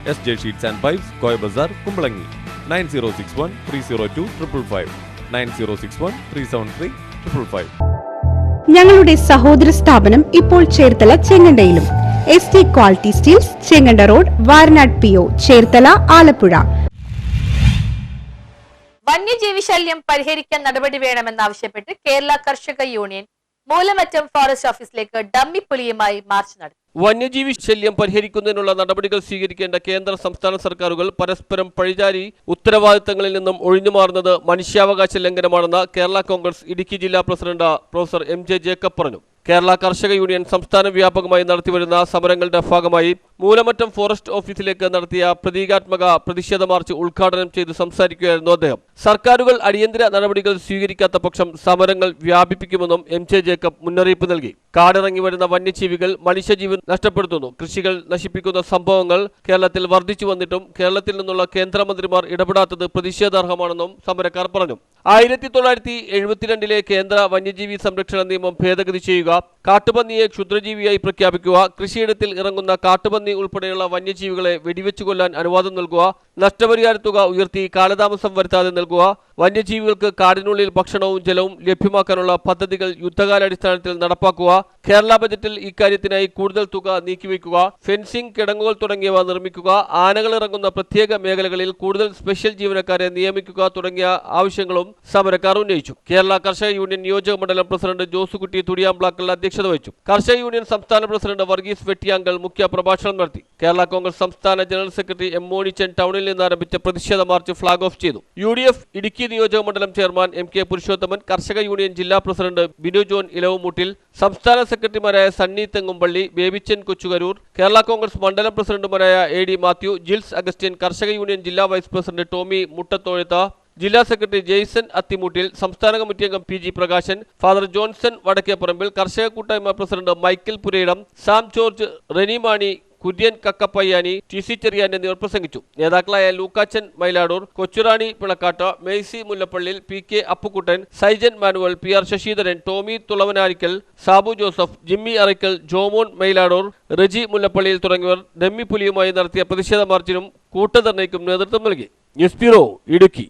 SJ Sheets and Pipes, Koi Bazaar, Kumbalangi. 9061 302 555 9061 373 555. ഞങ്ങളുടെ സഹോദര സ്ഥാപനം ഇപ്പോൾ ചേർത്തല ചെങ്ങണ്ടയിലും. ST quality steels, Chenganda road, Varanad PO, Cherthala, Alappuzha. വന്യജീവി ശല്യം പരിഹരിക്കാൻ നടപടി വേണമെന്നാവശ്യപ്പെട്ട് കേരള കർഷക യൂണിയൻ മൂലമറ്റം ഫോറസ്റ്റ് ഓഫീസിലേക്ക് ഡമ്മി പുലിയുമായി മാർച്ച് നടത്തി. വന്യജീവി ശല്യം പരിഹരിക്കുന്നതിനുള്ള നടപടികൾ സ്വീകരിക്കേണ്ട കേന്ദ്ര സംസ്ഥാന സർക്കാരുകൾ പരസ്പരം പഴിചാരി ഉത്തരവാദിത്തങ്ങളിൽ നിന്നും ഒഴിഞ്ഞുമാറുന്നത് മനുഷ്യാവകാശ ലംഘനമാണെന്ന് കേരള കോൺഗ്രസ് ഇടുക്കി ജില്ലാ പ്രസിഡന്റ് പ്രൊഫസർ MJ ജേക്കബ് പറഞ്ഞു. കേരള കർഷക യൂണിയൻ സംസ്ഥാന വ്യാപകമായി നടത്തിവരുന്ന സമരങ്ങളുടെ ഭാഗമായി മൂലമറ്റം ഫോറസ്റ്റ് ഓഫീസിലേക്ക് നടത്തിയ പ്രതീകാത്മക പ്രതിഷേധ മാർച്ച് ഉദ്ഘാടനം ചെയ്ത് സംസാരിക്കുകയായിരുന്നു അദ്ദേഹം. സർക്കാരുകൾ അടിയന്തര നടപടികൾ സ്വീകരിക്കാത്ത പക്ഷം സമരങ്ങൾ വ്യാപിപ്പിക്കുമെന്നും MJ ജേക്കബ് മുന്നറിയിപ്പ് നൽകി. കാടിറങ്ങി വരുന്ന വന്യജീവികൾ മനുഷ്യജീവൻ നഷ്ടപ്പെടുത്തുന്നു. കൃഷികൾ നശിപ്പിക്കുന്ന സംഭവങ്ങൾ കേരളത്തിൽ വർദ്ധിച്ചു വന്നിട്ടും കേരളത്തിൽ നിന്നുള്ള കേന്ദ്രമന്ത്രിമാർ ഇടപെടാത്തത് പ്രതിഷേധാർഹമാണെന്നും സമരക്കാർ പറഞ്ഞു. 1972 കേന്ദ്ര വന്യജീവി സംരക്ഷണ നിയമം ഭേദഗതി ചെയ്യുക, കാട്ടുപന്നിയെ ക്ഷുദ്രജീവിയായി പ്രഖ്യാപിക്കുക, കൃഷിയിടത്തിൽ ഇറങ്ങുന്ന കാട്ടുപന്നി ഉൾപ്പെടെയുള്ള വന്യജീവികളെ വെടിവെച്ചു കൊല്ലാൻ അനുവാദം നൽകുക, നഷ്ടപരിഹാര തുക ഉയർത്തി കാലതാമസം വരുത്താതെ നൽകുക, വന്യജീവികൾക്ക് കാടിനുള്ളിൽ ഭക്ഷണവും ജലവും ലഭ്യമാക്കാനുള്ള പദ്ധതികൾ യുദ്ധകാലാടിസ്ഥാനത്തിൽ നടപ്പാക്കുക, കേരള ബജറ്റിൽ ഇക്കാര്യത്തിനായി കൂടുതൽ തുക നീക്കിവെക്കുക, ഫെൻസിംഗ്, കിടങ്ങുകൾ തുടങ്ങിയവ നിർമ്മിക്കുക, ആനകൾ ഇറങ്ങുന്ന പ്രത്യേക മേഖലകളിൽ കൂടുതൽ സ്പെഷ്യൽ ജീവനക്കാരെ നിയമിക്കുക തുടങ്ങിയ ആവശ്യങ്ങളും സമരക്കാർ ഉന്നയിച്ചു. കേരള കർഷക യൂണിയൻ നിയോജക മണ്ഡലം പ്രസിഡന്റ് ജോസുകുട്ടി തുടിയാമ്പ്ലാക്കൽ അധ്യക്ഷത വഹിച്ചു. കർഷക യൂണിയൻ സംസ്ഥാന പ്രസിഡന്റ് വർഗീസ് വെട്ടിയാങ്കൽ മുഖ്യ പ്രഭാഷണം നടത്തി. കേരള കോൺഗ്രസ് സംസ്ഥാന ജനറൽ സെക്രട്ടറി M മോണിച്ചൻ ടൗണിൽ നിന്ന് ആരംഭിച്ച പ്രതിഷേധ മാർച്ച് ഫ്ളാഗ് ഓഫ് ചെയ്തു. UDF ഇടുക്കി നിയോജക മണ്ഡലം ചെയർമാൻ MK പുരുഷോത്തമൻ, കർഷക യൂണിയൻ ജില്ലാ പ്രസിഡന്റ് ബിനു ജോൺ ഇലവുമൂട്ടിൽ, സംസ്ഥാന സെക്രട്ടറിമാരായ സണ്ണി തെങ്ങുംപള്ളി, ബേബിച്ചൻ കൊച്ചുകരൂർ, കേരള കോൺഗ്രസ് മണ്ഡലം പ്രസിഡന്റുമാരായ AD മാത്യു, ജിൽസ് അഗസ്റ്റിൻ, കർഷക യൂണിയൻ ജില്ലാ വൈസ് പ്രസിഡന്റ് ടോമി മുട്ടത്തോഴത്ത, ജില്ലാ സെക്രട്ടറി ജെയ്സൺ അത്തിമൂട്ടിൽ, സംസ്ഥാന കമ്മിറ്റി അംഗം PG പ്രകാശൻ, ഫാദർ ജോൺസൺ വടക്കേപ്പറമ്പിൽ, കർഷക കൂട്ടായ്മ പ്രസിഡന്റ് മൈക്കിൾ പുരയിടം, സാം ജോർജ്, റെനിമാണി, കുര്യൻ കക്കപ്പയ്യാനി, TC ചെറിയാൻ എന്നിവർ പ്രസംഗിച്ചു. നേതാക്കളായ ലൂക്കാച്ചൻ മൈലാടൂർ, കൊച്ചുറാണി പിളക്കാട്ട്, മെയ്സി മുല്ലപ്പള്ളിൽ, PK അപ്പുക്കുട്ടൻ, സൈജൻ മാനുവൽ, PR ശശിധരൻ, ടോമി തുളവനാരിക്കൽ, സാബു ജോസഫ്, ജിമ്മി അറയ്ക്കൽ, ജോമോൻ മൈലാടൂർ, റെജി മുല്ലപ്പള്ളിയിൽ തുടങ്ങിയവർ ഡമ്മി പുലിയുമായി നടത്തിയ പ്രതിഷേധ മാർച്ചിനും കൂട്ടധർണയ്ക്കും നേതൃത്വം നൽകി. News bureau, Idukki.